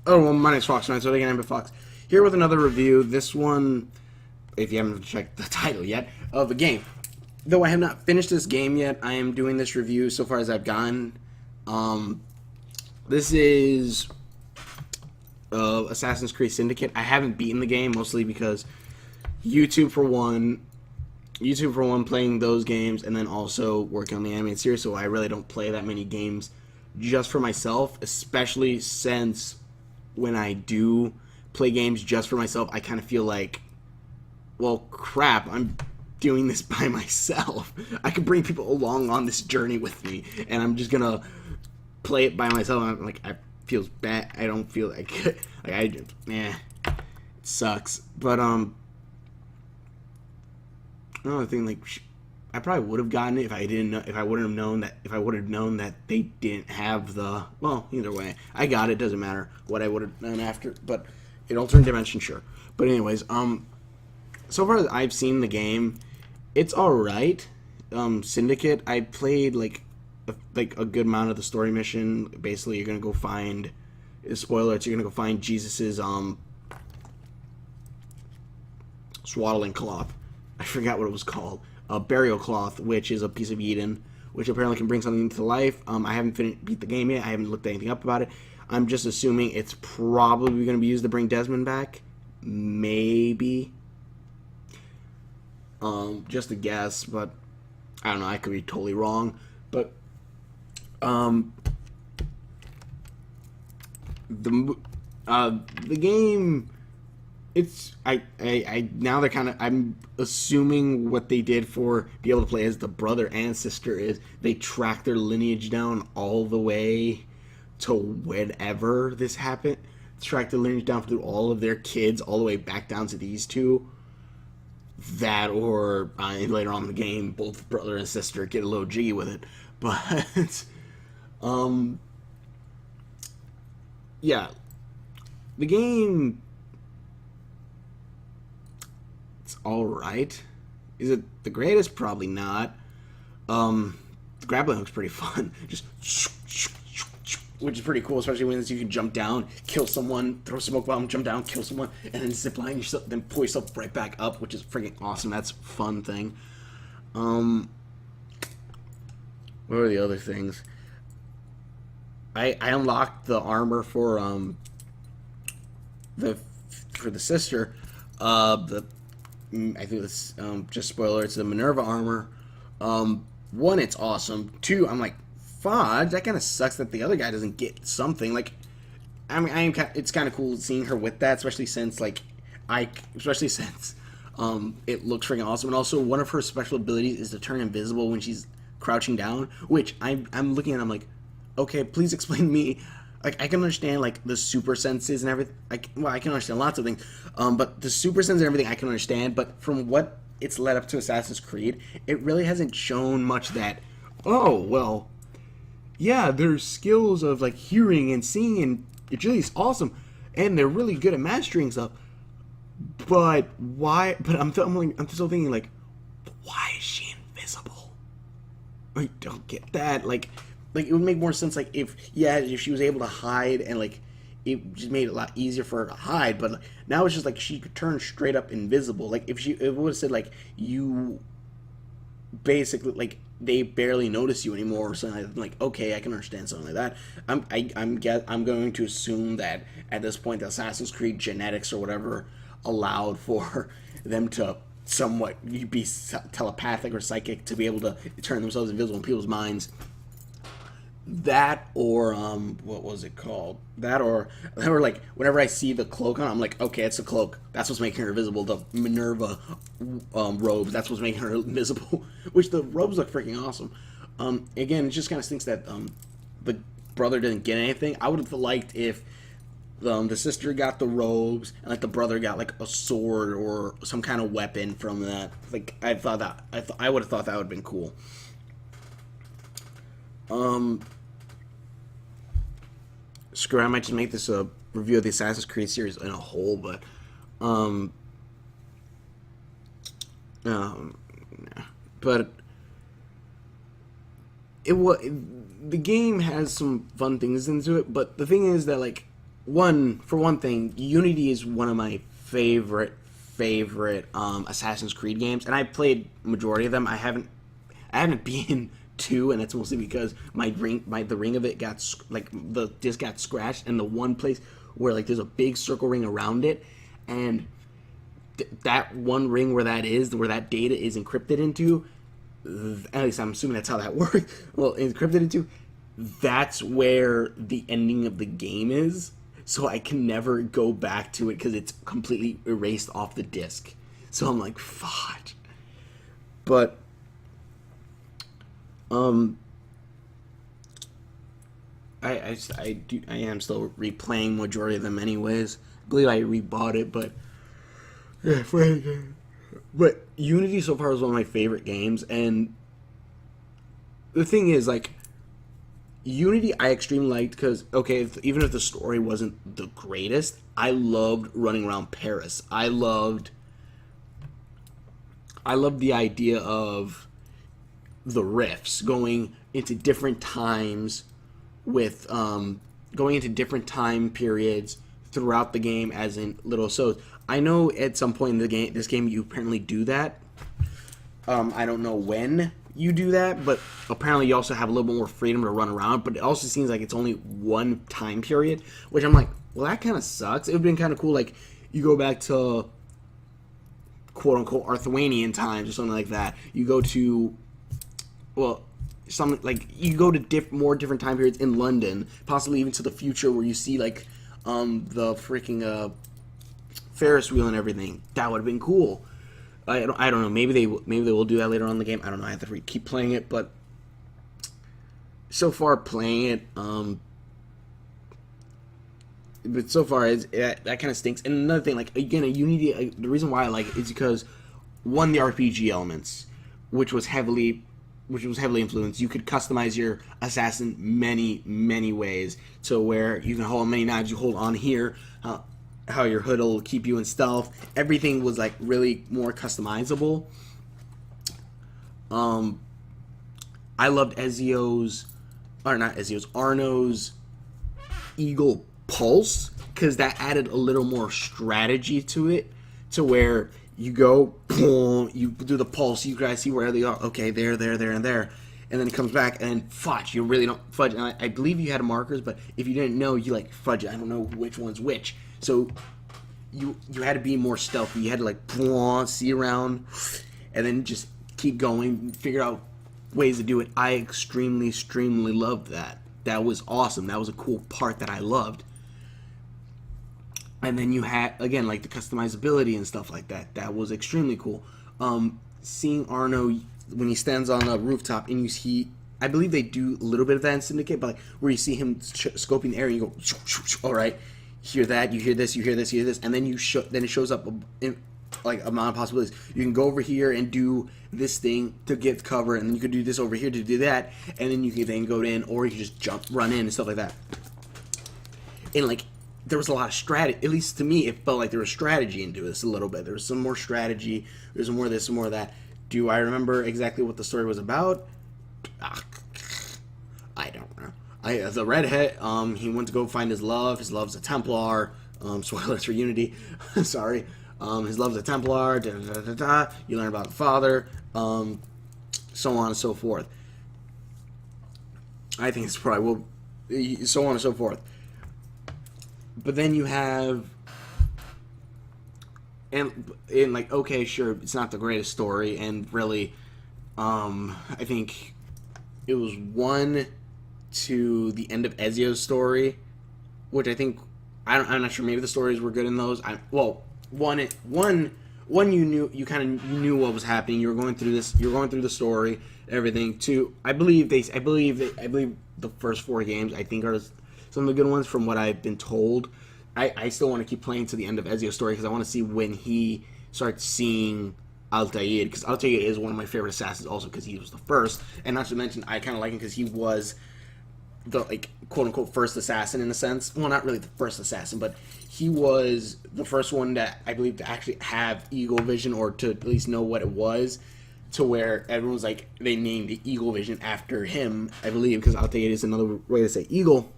Oh, well, my name's Fox, so again, I'm Fox. Here with another review. This one, if you haven't checked the title yet, of a game. Though I have not finished this game yet, I am doing this review so far as I've gone. This is Assassin's Creed Syndicate. I haven't beaten the game, mostly because YouTube for one, playing those games, and then also working on the animated series, so I really don't play that many games just for myself, especially since when I do play games just for myself, I kind of feel like, well, crap, I'm doing this by myself. I could bring people along on this journey with me, and I'm just gonna play it by myself. I'm like, I feels bad. I don't feel like, it sucks. But another thing, like, I probably would have gotten it if I didn't know, if I wouldn't have known that, if I would have known that they didn't have the, well, either way, I got it, doesn't matter what I would have done after, but in alternate dimension, sure. But anyways, so far as I've seen the game, it's alright. Syndicate, I played, like a good amount of the story mission. Basically, you're gonna go find, spoiler, you're gonna go find Jesus's, swaddling cloth. I forgot what it was called. A burial cloth, which is a piece of Eden, which apparently can bring something to life. I haven't beat the game yet. I haven't looked anything up about it. I'm just assuming it's probably going to be used to bring Desmond back. Maybe. Just a guess, but I don't know. I could be totally wrong. But the game, it's I now they're kind of, I'm assuming what they did for be able to play as the brother and sister is they track their lineage down all the way to whenever this happened. Track their lineage down through all of their kids all the way back down to these two. That, or later on in the game, both brother and sister get a little jiggy with it. But yeah, the game, it's alright. Is it the greatest? Probably not. The grappling hook's pretty fun. Just, which is pretty cool, especially when you can jump down, kill someone, throw a smoke bomb, jump down, kill someone, and then zip line yourself, then pull yourself right back up, which is freaking awesome. That's a fun thing. What are the other things? I unlocked the armor for the sister. I think it's just spoiler. It's the Minerva armor. One, it's awesome. Two, I'm like, fudge. That kind of sucks that the other guy doesn't get something. Like, I mean, it's kind of cool seeing her with that, especially since it looks freaking awesome. And also, one of her special abilities is to turn invisible when she's crouching down. Which I'm looking at. I'm like, okay, please explain to me. Like, I can understand, like, the super senses and everything. I can understand lots of things. But the super senses and everything I can understand. But from what it's led up to Assassin's Creed, it really hasn't shown much that, oh, well, yeah, there's skills of, like, hearing and seeing, and it's really awesome. And they're really good at mastering stuff. But why? But I'm still thinking, like, why is she invisible? I don't get that. Like it would make more sense, like, if she was able to hide, and, like, it just made it a lot easier for her to hide. But, like, now it's just like she could turn straight up invisible. Like, if it would have said, like, you basically, like, they barely notice you anymore or something, like, okay, I can understand something like that. I'm going to assume that at this point the Assassin's Creed genetics or whatever allowed for them to somewhat be telepathic or psychic to be able to turn themselves invisible in people's minds. That, or what was it called? That, or like, whenever I see the cloak on, I'm like, okay, it's a cloak. That's what's making her invisible. The Minerva robes. That's what's making her invisible. Which, the robes look freaking awesome. Again, it just kind of stinks that the brother didn't get anything. I would have liked if the sister got the robes, and, like, the brother got, like, a sword or some kind of weapon from that. Like, I would have thought that would have been cool. Screw it, I might just make this a review of the Assassin's Creed series in a whole, but but the game has some fun things into it, but the thing is that, like, one thing, Unity is one of my favorite Assassin's Creed games, and I played majority of them. I haven't been two, and that's mostly because the ring of it got like the disc got scratched, and the one place where like there's a big circle ring around it, and that one ring where that data is encrypted into, at least I'm assuming that's how that works. Well, encrypted into, that's where the ending of the game is. So I can never go back to it because it's completely erased off the disc. So I'm like, fudge. But um, I am still replaying majority of them anyways. I believe I rebought it, but yeah, but Unity so far is one of my favorite games, and the thing is, like, Unity I extremely liked because, okay, even if the story wasn't the greatest, I loved running around Paris. I loved the idea of the rifts going into different times with going into different time periods throughout the game, as in little. So I know at some point in this game, you apparently do that. I don't know when you do that, but apparently you also have a little bit more freedom to run around. But it also seems like it's only one time period, which I'm like, well, that kind of sucks. It would have been kind of cool, like you go back to quote unquote Arthurian times or something like that. You go to, well, something like you go to more different time periods in London, possibly even to the future, where you see like the freaking Ferris wheel and everything. That would have been cool. I don't know. Maybe they will do that later on in the game. I don't know. I have to keep playing it, but so far playing it, but so far that kind of stinks. And another thing, like again, Unity. The reason why I like it is because one, the RPG elements, which was heavily influenced. You could customize your assassin many ways, to where you can hold many knives. You hold on here. How your hood will keep you in stealth. Everything was like really more customizable. I loved Arno's Eagle Pulse, because that added a little more strategy to it, to where you go, boom, you do the pulse, you guys see where they are, okay, there, and there, and then it comes back, and fudge, you really don't fudge. And I believe you had markers, but if you didn't know, you like fudge it. I don't know which one's which. So you had to be more stealthy. You had to like see around, and then just keep going, figure out ways to do it. I extremely loved that. That was awesome. That was a cool part that I loved. And then you had, again, like the customizability and stuff like that. That was extremely cool. Seeing Arno when he stands on a rooftop, and you see, I believe they do a little bit of that in Syndicate, but like where you see him scoping the air, and you go, all right, hear that, you hear this, you hear this, you hear this, and then then it shows up in, like, amount of possibilities. You can go over here and do this thing to get cover, and then you could do this over here to do that, and then you can then go in, or you can just run in and stuff like that. And like, there was a lot of strategy. At least to me, it felt like there was strategy into this a little bit. There was some more strategy. There's more of this, some more of that. Do I remember exactly what the story was about? I don't know. The redhead, he went to go find his love. His love's a Templar. Spoilers for Unity. Sorry. His love's a Templar. Da, da, da, da, da. You learn about the father. So on and so forth. I think it's probably so on and so forth. But then you have, and like, okay, sure, it's not the greatest story, and really, I think it was 1 to the end of Ezio's story, which I think, I'm not sure, maybe the stories were good in those. One you kind of knew what was happening. You were going through the story, everything. 2, I believe the first 4 games, I think, are some of the good ones from what I've been told. I still want to keep playing to the end of Ezio's story, because I want to see when he starts seeing Altair, because Altair is one of my favorite assassins also, because he was the first, and not to mention I kind of like him because he was the, like, quote-unquote first assassin in a sense. Well, not really the first assassin, but he was the first one that I believe to actually have eagle vision, or to at least know what it was, to where everyone's like, they named the eagle vision after him, I believe, because Altair is another way to say eagle.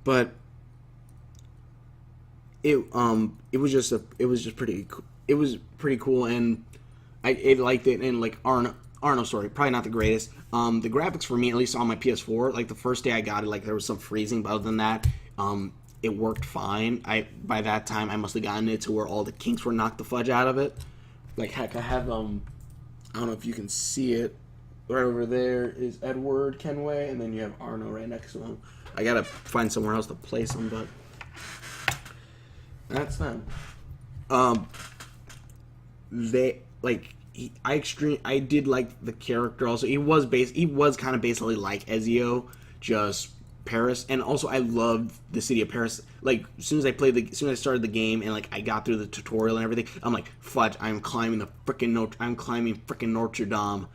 But it was just pretty it was pretty cool, and I liked it. And like Arno story, probably not the greatest. The graphics for me, at least on my PS4, like the first day I got it, like there was some freezing, but other than that, it worked fine. By that time I must have gotten it to where all the kinks were knocked the fudge out of it. Like heck, I have I don't know if you can see it. Right over there is Edward Kenway, and then you have Arno right next to him. I gotta find somewhere else to place him, but that's them. They like I did like the character also. He was kind of basically like Ezio, just Paris, and also I loved the city of Paris. Like as soon as I started the game and like I got through the tutorial and everything, I'm like, fudge, I'm climbing freaking Notre Dame.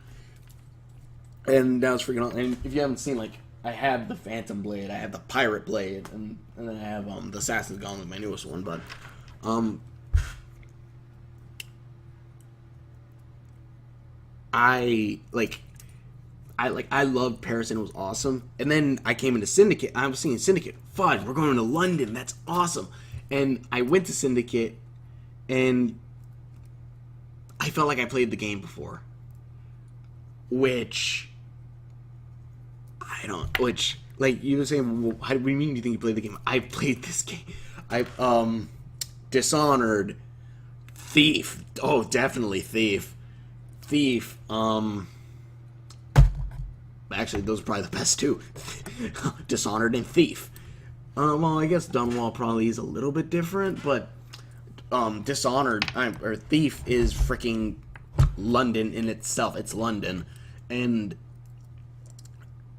And that was freaking awesome. And if you haven't seen, like, I have the Phantom Blade, I have the Pirate Blade, and then I have the Assassin's Gauntlet, my newest one. But I loved Paris, and it was awesome. And then I came into Syndicate. I was seeing Syndicate. Fudge, we're going to London. That's awesome. And I went to Syndicate, and I felt like I played the game before, which like you were saying, well, how do you mean you think you played the game? I played this game. Dishonored, Thief. Oh, definitely Thief. Actually, those are probably the best two. Dishonored and Thief. Well, I guess Dunwall probably is a little bit different, but Dishonored or Thief is freaking London in itself. It's London, and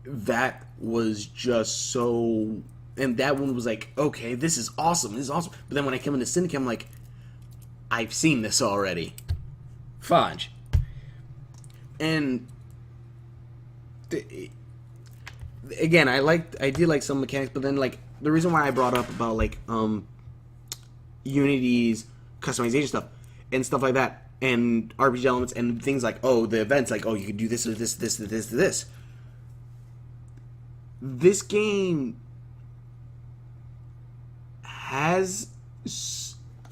that was just so. And that one was like, okay, this is awesome. But then when I came into Syndicate, I'm like, I've seen this already. Fudge. And again, I did like some mechanics, but then like the reason why I brought up about like Unity's customization stuff and stuff like that, and RPG elements and things like, oh, the events, like, oh, you could do this or this. This game has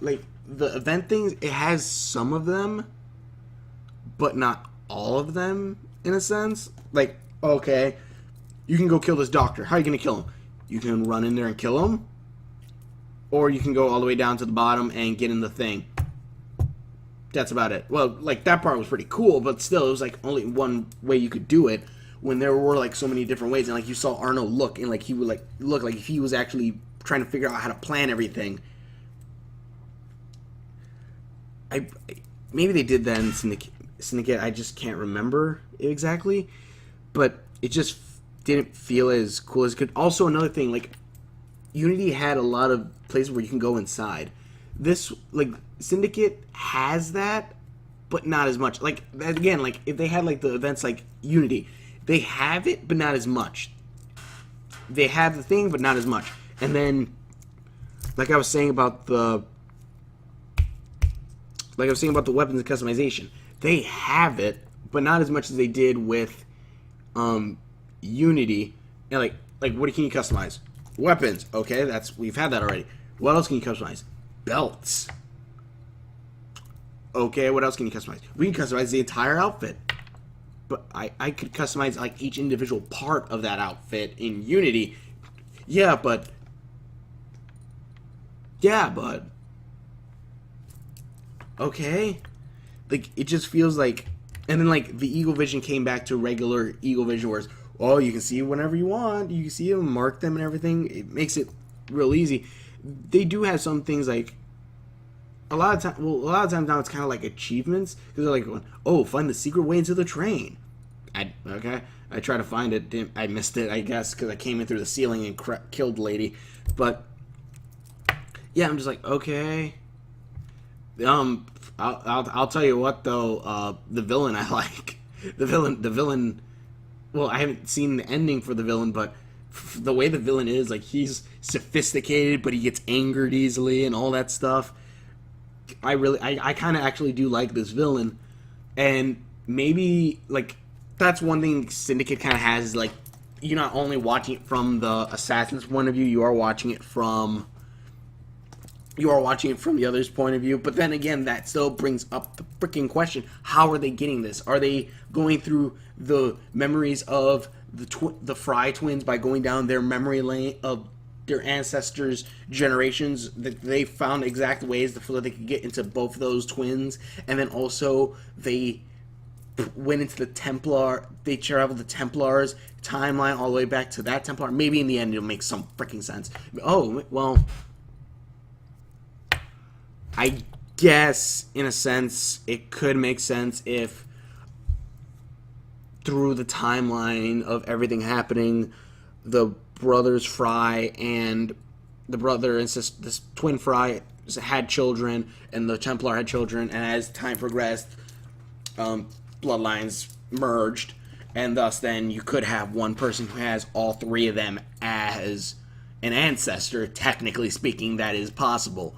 like the event things. It has some of them, but not all of them. In a sense, like, okay, you can go kill this doctor. How are you gonna kill him? You can run in there and kill him, or you can go all the way down to the bottom and get in the thing. That's about it. Well, like, that part was pretty cool, but still, it was like only one way you could do it when there were like so many different ways. And like you saw Arno look, and like he would like look like if he was actually trying to figure out how to plan everything. Maybe they did that in Syndicate. I just can't remember it exactly, but it just didn't feel as cool as it could. Also, another thing, like, Unity had a lot of places where you can go inside. This, like, Syndicate has that, but not as much. Like, again, like, if they had, like, the events like Unity, they have it, but not as much. They have the thing, but not as much. And then, like I was saying about the weapons and customization, they have it, but not as much as they did with Unity. And like what can you customize? Weapons. Okay, we've had that already. What else can you customize? Belts. Okay, what else can you customize? We can customize the entire outfit. But I could customize like each individual part of that outfit in Unity. Yeah, but okay. Like, it just feels like, and then like the Eagle Vision came back to regular Eagle Vision, where oh, you can see whenever you want, you can see them, mark them and everything. It makes it real easy. They do have some things like a lot of times now it's kind of like achievements, because they're like going, oh, find the secret way into the train. I try to find it, I missed it, I guess, because I came in through the ceiling and killed the lady. But yeah, I'm just like, okay. I'll tell you what though, the villain I like. The villain. Well, I haven't seen the ending for the villain, but the way the villain is, like, he's sophisticated, but he gets angered easily and all that stuff. I kind of actually do like this villain, and maybe like that's one thing Syndicate kind of has, is like you're not only watching it from the assassin's point of view, you are watching it from you are watching it from the other's point of view. But then again, that still brings up the freaking question: how are they getting this? Are they going through the memories of the Fry twins by going down their memory lane of their ancestors' generations? That they found exact ways so that they could get into both of those twins, and then also they went into the Templar. They traveled the Templars timeline all the way back to that Templar. Maybe in the end it'll make some freaking sense. Oh well. I guess, in a sense, it could make sense if through the timeline of everything happening, the brothers Fry and the brother and sister, this twin Fry had children, and the Templar had children, and as time progressed, bloodlines merged, and thus then you could have one person who has all three of them as an ancestor. Technically speaking, that is possible.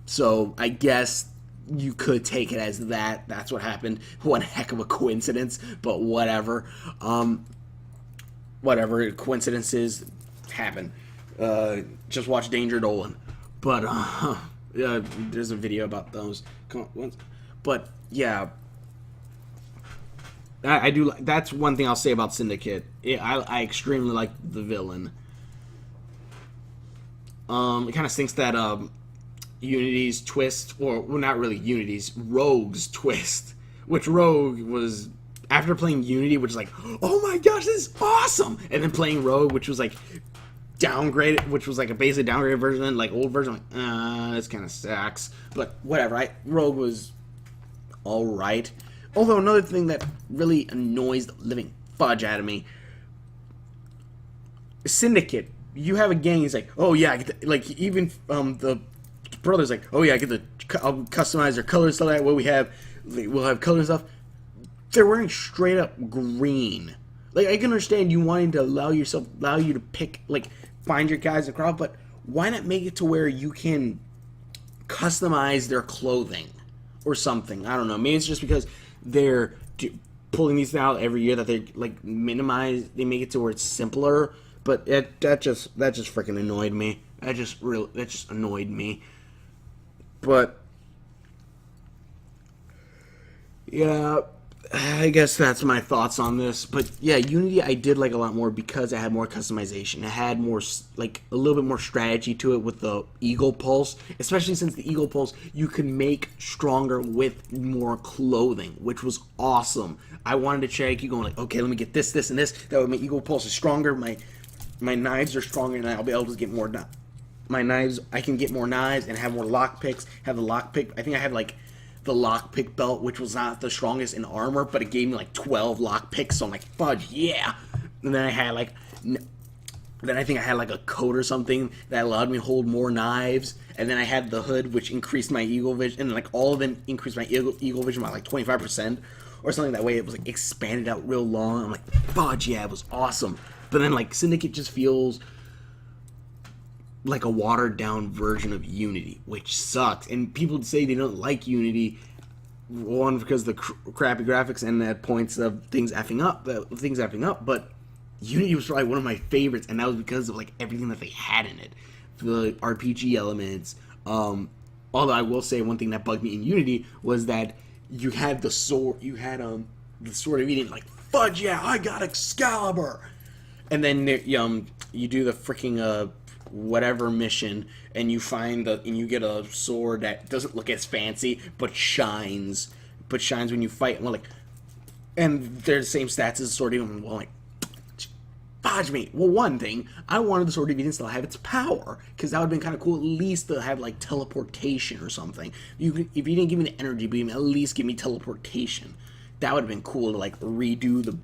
So I guess you could take it as that. That's what happened. One heck of a coincidence, but whatever. Whatever coincidences happen. Just watch Danger Dolan. But there's a video about those. But yeah, I do. That's one thing I'll say about Syndicate. I extremely like the villain. It kind of stinks that Unity's twist, or well, not really Unity's, Rogue's twist, which Rogue was, after playing Unity, which is like, oh my gosh, this is awesome, and then playing Rogue, which was like downgraded, which was like a basically downgraded version, like old version, like, this kind of sucks, but whatever. Rogue was alright. Although another thing that really annoys the living fudge out of me, Syndicate, you have a gang, he's like, oh yeah, like even the brother's like, oh yeah, I'll customize their colors so that way we'll have color and stuff. They're wearing straight up green. Like, I can understand you wanting to allow you to pick, like, find your guys and crowd, but why not make it to where you can customize their clothing or something? I don't know. Maybe it's just because they're pulling these out every year that they like they make it to where it's simpler. But that just freaking annoyed me. That just annoyed me. But yeah, I guess that's my thoughts on this. But yeah, Unity I did like a lot more because it had more customization. It had more, like, a little bit more strategy to it with the Eagle Pulse, especially since the Eagle Pulse you could make stronger with more clothing, which was awesome. I wanted to check you going like, okay, let me get this, and this. That way my Eagle Pulse is stronger. My knives are stronger, and I'll be able to get more. My knives, I can get more knives and have more lockpicks. Have the lockpick. I think I had like the lockpick belt, which was not the strongest in armor, but it gave me like 12 lockpicks. So I'm like, fudge, yeah. And then I had like, then I think I had like a coat or something that allowed me to hold more knives. And then I had the hood, which increased my eagle vision, and like all of them increased my eagle vision by like 25% or something. That way it was like expanded out real long. I'm like, fudge, yeah, it was awesome. But then like Syndicate just feels like a watered down version of Unity, which sucks. And people say they don't like Unity, one because of the crappy graphics and at points of things effing up, but Unity was probably one of my favorites, and that was because of like everything that they had in it, the RPG elements. Although I will say one thing that bugged me in Unity was that you had the sword, the Sword of Eden, like, fudge yeah, I got Excalibur, and then you do the freaking whatever mission, and you get a sword that doesn't look as fancy but shines when you fight. Well, like, and they're the same stats as the Sword of Eden. Well, like, fudge me. Well, one thing, I wanted the Sword of Eden to still have its power, because that would have been kind of cool, at least to have like teleportation or something. If you didn't give me the energy beam, at least give me teleportation. That would have been cool to like redo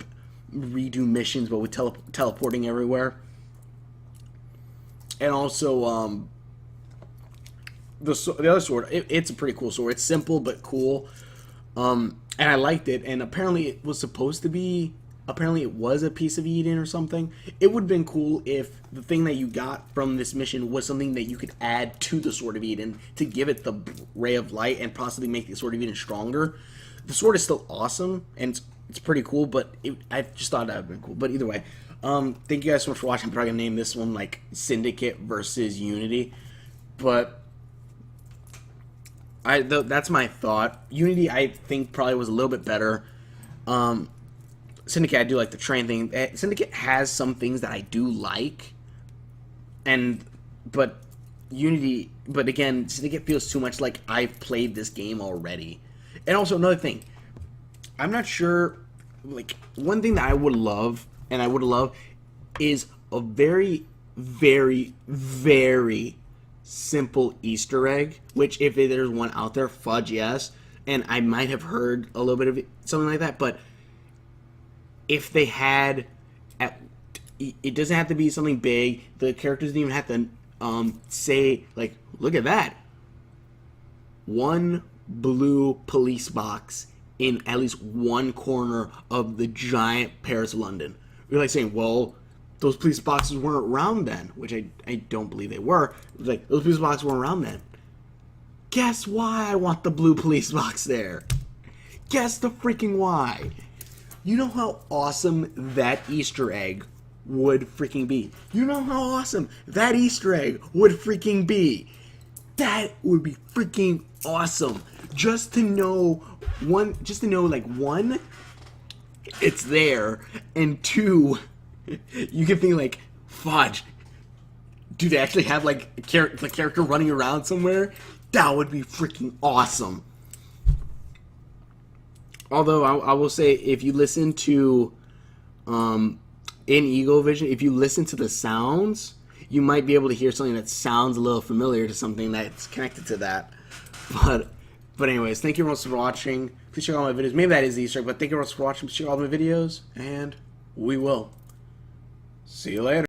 missions, but with teleporting everywhere. And also, the other sword, it's a pretty cool sword. It's simple but cool, and I liked it. And apparently it was a piece of Eden or something. It would have been cool if the thing that you got from this mission was something that you could add to the Sword of Eden to give it the ray of light and possibly make the Sword of Eden stronger. The sword is still awesome, and it's pretty cool, but I just thought that would have been cool. But either way, thank you guys so much for watching. I'm probably going to name this one like Syndicate versus Unity. But That's my thought. Unity, I think, probably was a little bit better. Syndicate, I do like the train thing. Syndicate has some things that I do like, but Unity, but again, Syndicate feels too much like I've played this game already. And also another thing, I'm not sure. Like, one thing that I would love, is a very, very, very simple Easter egg. Which, if there's one out there, fudge yes, and I might have heard a little bit of something like that. But if they had, it doesn't have to be something big. The characters didn't even have to say like, look at that, one blue police box in at least one corner of the giant Paris, London. You're like saying, well, those police boxes weren't around then, which I don't believe they were. It was like, those police boxes weren't around then. Guess why I want the blue police box there? Guess the freaking why. You know how awesome that Easter egg would freaking be. You know how awesome that Easter egg would freaking be. That would be freaking awesome. Just to know, one, it's there, and two, you can think like, fudge, do they actually have like the character running around somewhere? That would be freaking awesome. Although I will say, if you listen to in Eagle Vision, if you listen to the sounds, you might be able to hear something that sounds a little familiar to something that's connected to that. But anyways, thank you very much for watching. Please check out my videos. Maybe that is the Easter egg, but thank you very much for watching. Please check out my videos, and we will see you later.